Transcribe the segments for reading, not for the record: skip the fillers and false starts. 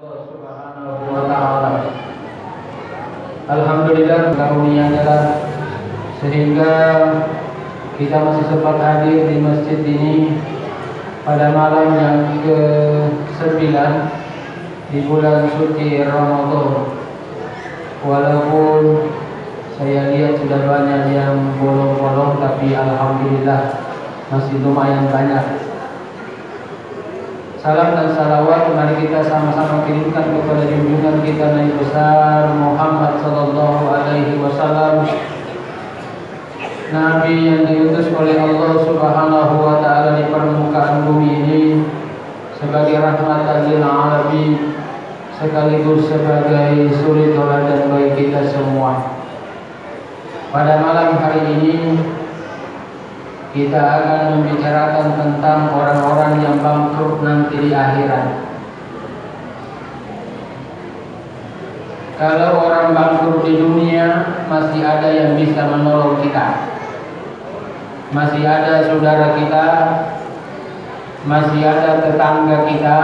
Subhanahu wa ta'ala. Alhamdulillah karunia-Nya sehingga kita masih sempat hadir di masjid ini pada malam yang ke-9 di bulan suci Ramadan. Walaupun saya lihat sudah banyak yang bolong-bolong, tapi alhamdulillah masih lumayan banyak. Salam dan salawat mari kita sama-sama kirimkan kepada junjungan kita Nabi besar Muhammad sallallahu alaihi wasallam, Nabi yang diutus oleh Allah Subhanahu wa taala di permukaan bumi ini sebagai rahmatan lil alamin, sekaligus sebagai suri tauladan bagi kita semua. Pada malam hari ini kita akan membicarakan tentang orang-orang yang bangkrut nanti di akhirat. Kalau orang bangkrut di dunia, masih ada yang bisa menolong kita. Masih ada saudara kita, masih ada tetangga kita,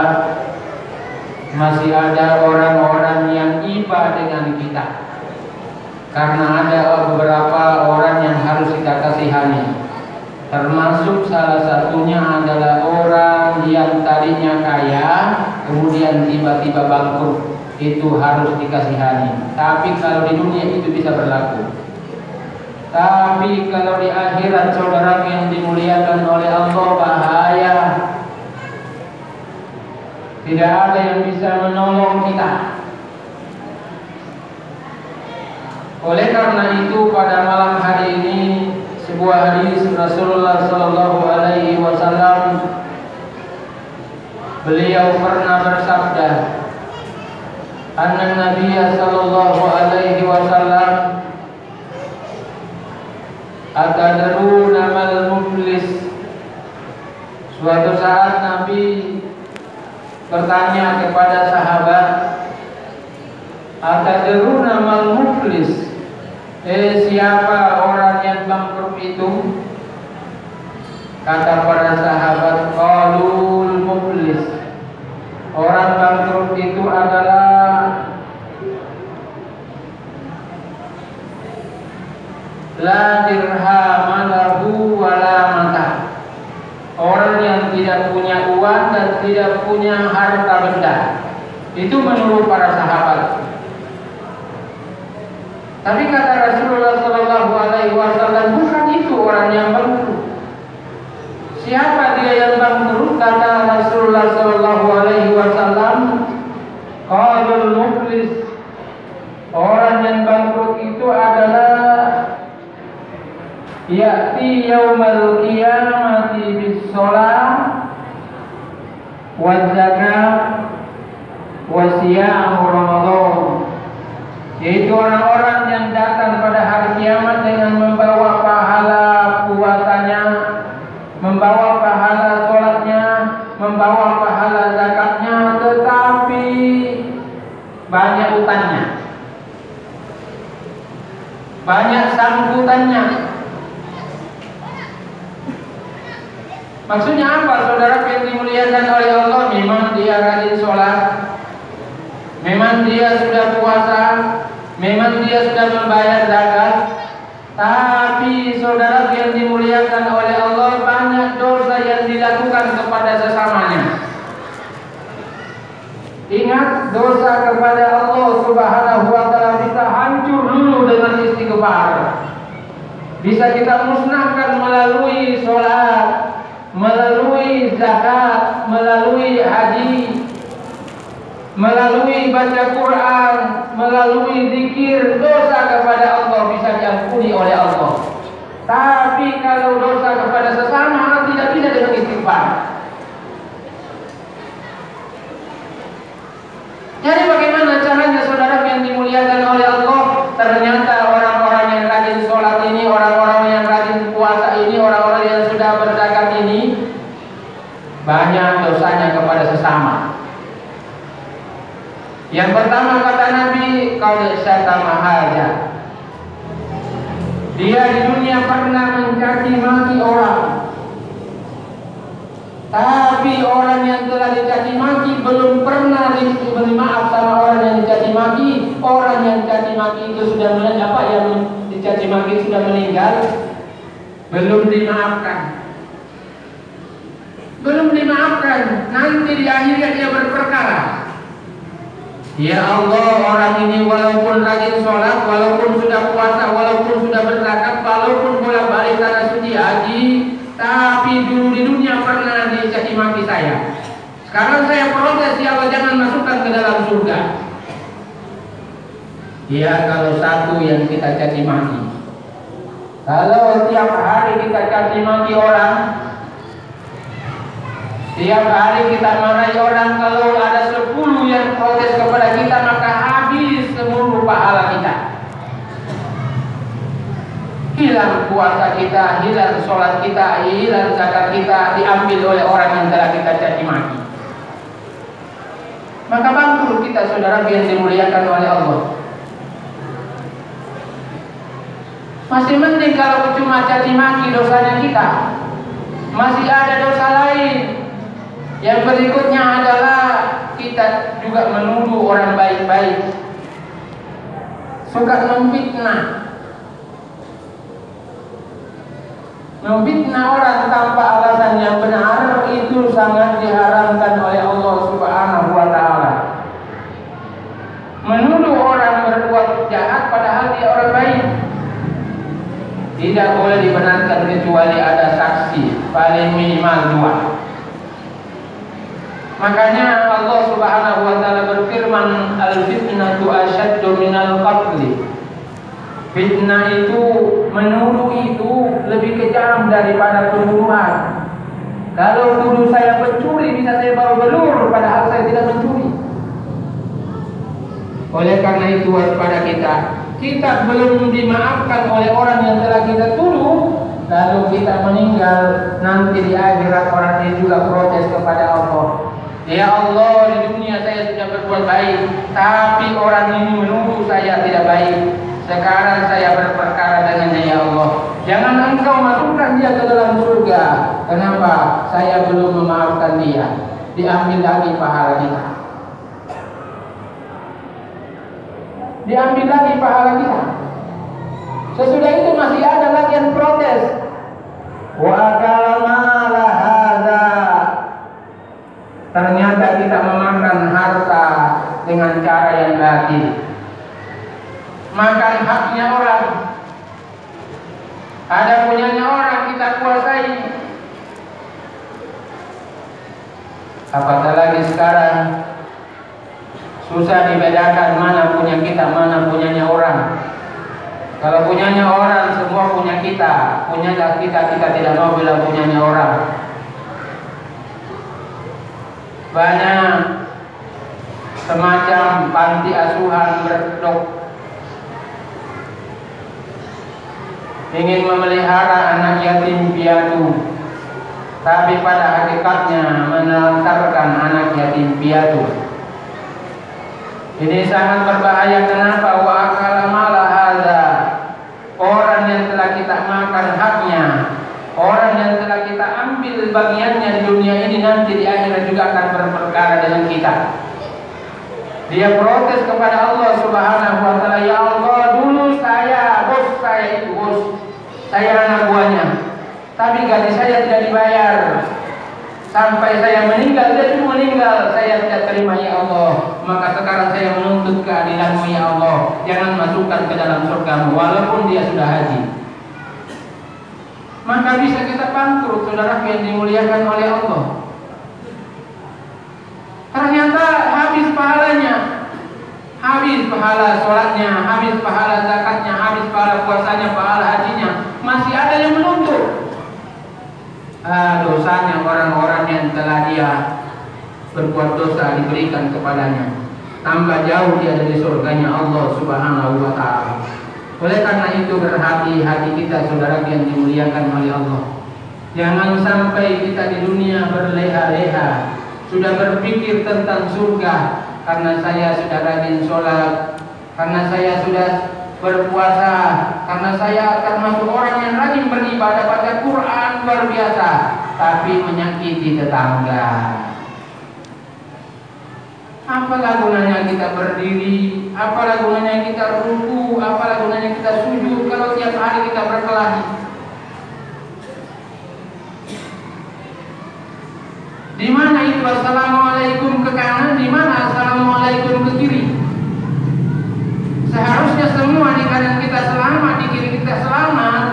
masih ada orang-orang yang iba dengan kita. Karena ada beberapa orang yang harus kita kasihani. Termasuk salah satunya adalah orang yang tadinya kaya kemudian tiba-tiba bangkrut, itu harus dikasihani. Tapi kalau di dunia itu bisa berlaku. Tapi kalau di akhirat saudara yang dimuliakan oleh Allah, bahaya. Tidak ada yang bisa menolong kita. Oleh karena itu pada malam hari ini sebuah hadis Rasulullah sallallahu alaihi wasallam, beliau pernah bersabda, anna Nabi sallallahu alaihi wasallam atadruna mal muflis. Suatu saat Nabi bertanya kepada sahabat, atadruna mal muflis, siapa orang yang bangkrut itu? Kata para sahabat, qalul muflis, orang bangkrut itu adalah la dirham lahu wala mata, orang yang tidak punya uang dan tidak punya harta benda. Itu menurut para sahabat. Tapi kata Rasulullah sallallahu alaihi wasallam, bukan itu orang yang bangkrut. Siapa dia yang bangkrut? Kata Rasulullah sallallahu alaihi wasallam, qalul muflis, orang yang bangkrut itu adalah ya'ti yaumal qiyamati bis shalah wa zakat wa siyam Ramadan, yaitu orang-orang yang datang pada hari kiamat dengan membawa pahala puasanya, membawa pahala sholatnya, membawa pahala zakatnya, tetapi banyak utangnya, banyak sangkutannya. Maksudnya apa saudara yang dimuliakan oleh Allah? Memang dia rajin sholat, memang dia sudah puasa, memang dia sudah membayar zakat, tapi saudara yang dimuliakan oleh Allah, banyak dosa yang dilakukan kepada sesamanya. Ingat, dosa kepada Allah Subhanahu wa ta'ala bisa hancur dulu dengan istighfar. Bisa kita musnahkan melalui sholat, melalui zakat, melalui haji, melalui baca Quran, melalui zikir. Dosa kepada Allah bisa diampuni oleh Allah. Tapi kalau dosa kepada sesama tidak bisa dengan istighfar. Jadi bagaimana caranya saudara yang dimuliakan oleh Allah? Ternyata orang-orang yang rajin sholat ini, orang-orang yang rajin puasa ini, orang-orang yang sudah berzakat ini, banyak dosanya kepada sesama. Yang pertama kata Nabi, qad syatama haja, dia di dunia pernah mencaci maki orang. Tapi orang yang telah dicaci maki belum pernah diberi maaf maki sudah meninggal, belum dimaafkan. Belum dimaafkan, nanti di akhirnya dia berperkara. Ya Allah, orang ini walaupun rajin sholat, walaupun sudah puasa, walaupun sudah berzakat, walaupun bolak-balik tanah suci haji, tapi dulu di dunia pernah dicaci maki saya. Sekarang saya protes, ya Allah jangan masukkan ke dalam surga. Ya kalau satu yang kita caci maki, kalau tiap hari kita caci maki orang, tiap hari kita marahi orang, kalau ada 10 yang protes kepada kita, maka habis seluruh pahala kita. Hilang puasa kita, hilang sholat kita, hilang zakat kita, diambil oleh orang yang telah kita caci maki. Maka bangkrut kita, saudara yang dimuliakan oleh Allah. Masih mending kalau cuma caci maki dosanya kita. Masih ada dosa lain. Yang berikutnya adalah kita juga menuduh orang baik-baik, suka memfitnah orang tanpa alasan yang benar. Itu sangat diharamkan oleh Allah Subhanahu wa Ta'ala. Menuduh orang berbuat jahat padahal dia orang baik tidak boleh dibenarkan kecuali ada saksi, paling minimal 2. Makanya Allah Subhanahu wa Ta'ala berfirman, al-fitnatu asyaddu minal qatli. Fitnah itu, menuduh itu lebih kejam daripada pembunuhan. Kalau tuduh saya pencuri, bisa saya bawa belur padahal saya tidak mencuri. Oleh karena itu waspada kita. Kita belum dimaafkan oleh orang yang telah kita tuduh, lalu kita meninggal, nanti di akhirat orang ini juga protes kepada Allah. Ya Allah, di dunia saya sudah berbuat baik, tapi orang ini menuduh saya tidak baik. Sekarang saya berperkara dengannya, ya Allah. Jangan engkau masukkan dia ke dalam surga. Kenapa? Saya belum memaafkan dia. Diambil lagi pahala kita. Diambil lagi pahala kita. Sesudah itu masih ada lagi yang protes. Wa akala mala hadza. Ternyata kita memakan harta dengan cara yang batil. Makan haknya orang. Ada punyanya orang kita kuasai. Apatah lagi sekarang susah dibedakan mana punya kita, mana punyanya orang. Kalau punyanya orang semua punya kita, punyanya kita tidak mau bilang punyanya orang. Banyak semacam panti asuhan berdok ingin memelihara anak yatim piatu, tapi pada hakikatnya menelantarkan anak yatim piatu. Ini sangat berbahaya. Kenapa? Wa akala mala hadza. Orang yang telah kita makan haknya, orang yang telah kita ambil bagiannya di dunia ini, nanti di akhirat juga akan berperkara dengan kita. Dia protes kepada Allah Subhanahu wa Ta'ala, ya Allah, dulu saya, bos saya itu bos, saya anak buahnya, tapi gaji saya tidak dibayar. Sampai saya meninggal, dia pun meninggal, saya tidak terima, ya Allah. Maka sekarang saya menuntut keadilan-Mu, ya Allah. Jangan masukkan ke dalam surga-Mu, walaupun dia sudah haji. Maka bisa kita bangkrut, saudara yang dimuliakan oleh Allah. Ternyata habis pahalanya, habis pahala sholatnya, habis pahala zakatnya, habis pahala puasanya, pahala hajinya. Masih ada yang menuntut. Dosanya orang-orang yang telah dia berbuat dosa diberikan kepadanya. Tambah jauh dia dari surganya Allah Subhanahu wa Ta'ala. Oleh karena itu berhati-hati kita, saudara yang dimuliakan oleh Allah. Jangan sampai kita di dunia berleha-leha, sudah berpikir tentang surga karena saya sudah rajin sholat, karena saya sudah berpuasa, karena saya termasuk orang yang rajin beribadah, baca Quran luar biasa, tapi menyakiti tetangga. Apalah gunanya kita berdiri, apalah gunanya kita ruku, apalah gunanya kita sujud kalau tiap hari kita berkelahi? Di mana itu assalamualaikum ke kanan, di mana assalamualaikum ke kiri? Seharusnya semua di kanan kita selamat, di kiri kita selamat.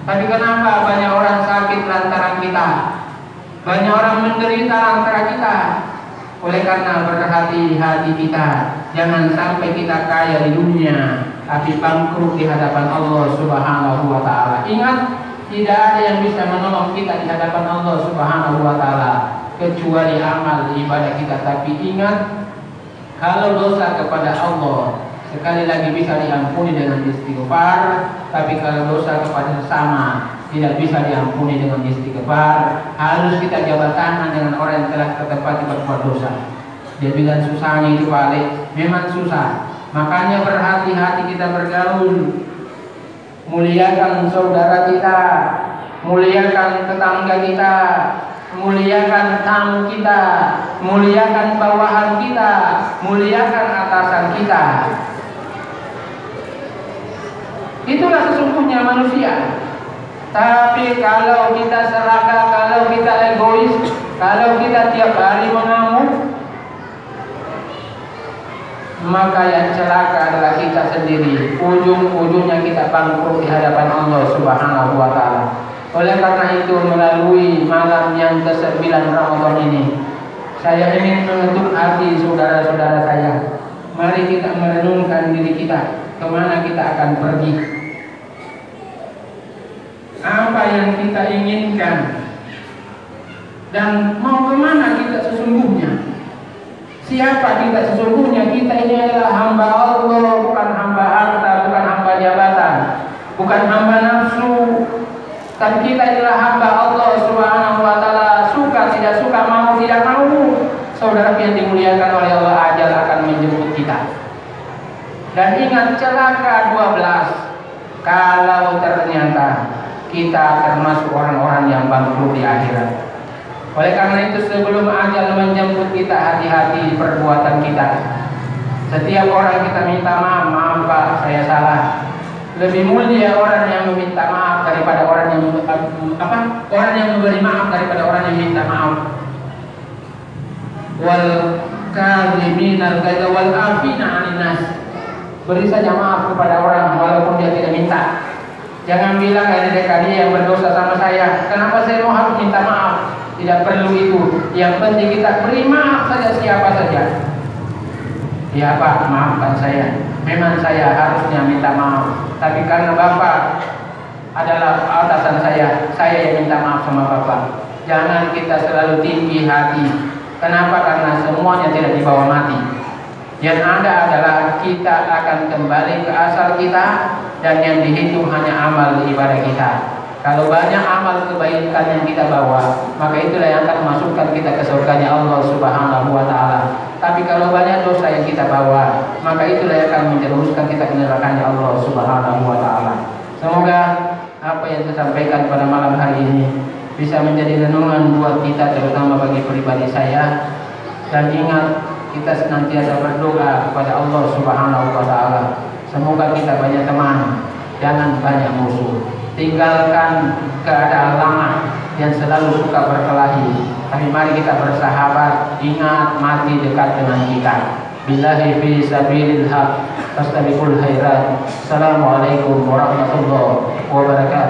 Tapi kenapa banyak orang sakit lantaran kita? Banyak orang menderita lantaran kita. Oleh karena berhati-hati kita, jangan sampai kita kaya di dunia tapi bangkrut di hadapan Allah Subhanahu wa taala. Ingat, tidak ada yang bisa menolong kita di hadapan Allah Subhanahu wa taala kecuali amal ibadah kita. Tapi ingat, kalau dosa kepada Allah sekali lagi bisa diampuni dengan istighfar, tapi kalau dosa kepada sesama tidak bisa diampuni dengan istighfar. Harus kita jabat tangan dengan orang yang telah ketepati berbuat dosa. Dia bilang susahnya itu balik, memang susah. Makanya berhati-hati kita bergaul. Muliakan saudara kita, muliakan tetangga kita, muliakan tamu kita, muliakan bawahan kita, muliakan atasan kita. Itulah sesungguhnya manusia. Tapi kalau kita serakah, kalau kita egois, kalau kita tiap hari mengamuk, maka yang celaka adalah kita sendiri. Ujung-ujungnya kita bangkrut di hadapan Allah Subhanahu wa taala. Oleh karena itu, melalui malam yang ke-9 Ramadan ini, saya ingin mengetuk hati saudara-saudara saya. Mari kita merenungkan diri kita, kemana kita akan pergi, apa yang kita inginkan, dan mau kemana kita sesungguhnya. Siapa kita sesungguhnya? Kita ini adalah hamba Allah, bukan hamba harta, bukan hamba jabatan, bukan hamba nafsu. Tapi kita adalah hamba Allah Subhanahu wa taala. Suka tidak suka, mau tidak mau, saudara yang dimuliakan oleh Allah, ajal akan menjemput kita. Dan ingat, celaka 12 kalau ternyata kita termasuk orang-orang yang bangkrut di akhirat. Oleh karena itu, sebelum ajal menjemput kita, hati-hati perbuatan kita. Setiap orang kita minta maaf, maaf Pak, saya salah. Lebih mulia orang yang meminta maaf daripada orang yang orang yang memberi maaf daripada orang yang minta maaf. Wal kadziminal ghaidha wal afina 'anil nas. Beri saja maaf kepada orang walaupun dia tidak minta. Jangan bilang dia yang berdosa sama saya, kenapa saya mau harus minta maaf? Tidak perlu itu. Yang penting kita beri maaf saja siapa saja. Ya Pak, maafkan saya. Memang saya harusnya minta maaf, tapi karena Bapak adalah atasan saya yang minta maaf sama Bapak. Jangan kita selalu tinggi hati. Kenapa? Karena semuanya tidak dibawa mati. Yang ada adalah kita akan kembali ke asal kita, dan yang dihitung hanya amal ibadah kita. Kalau banyak amal kebaikan yang kita bawa, maka itulah yang akan memasukkan kita ke surganya Allah Subhanahu wa taala. Tapi kalau banyak dosa yang kita bawa, maka itulah yang akan menjerumuskan kita ke nerakanya Allah Subhanahu wa taala. Semoga apa yang saya sampaikan pada malam hari ini bisa menjadi renungan buat kita, terutama bagi pribadi saya. Dan ingat, kita senantiasa berdoa kepada Allah Subhanahu wa taala. Semoga kita banyak teman, jangan banyak musuh. Tinggalkan keadaan lama yang selalu suka berkelahi. Tapi mari kita bersahabat. Ingat, mati dekat dengan kita. Billahi fi sabilil haq, fastabiqul khairat. Assalamualaikum warahmatullahi wabarakatuh.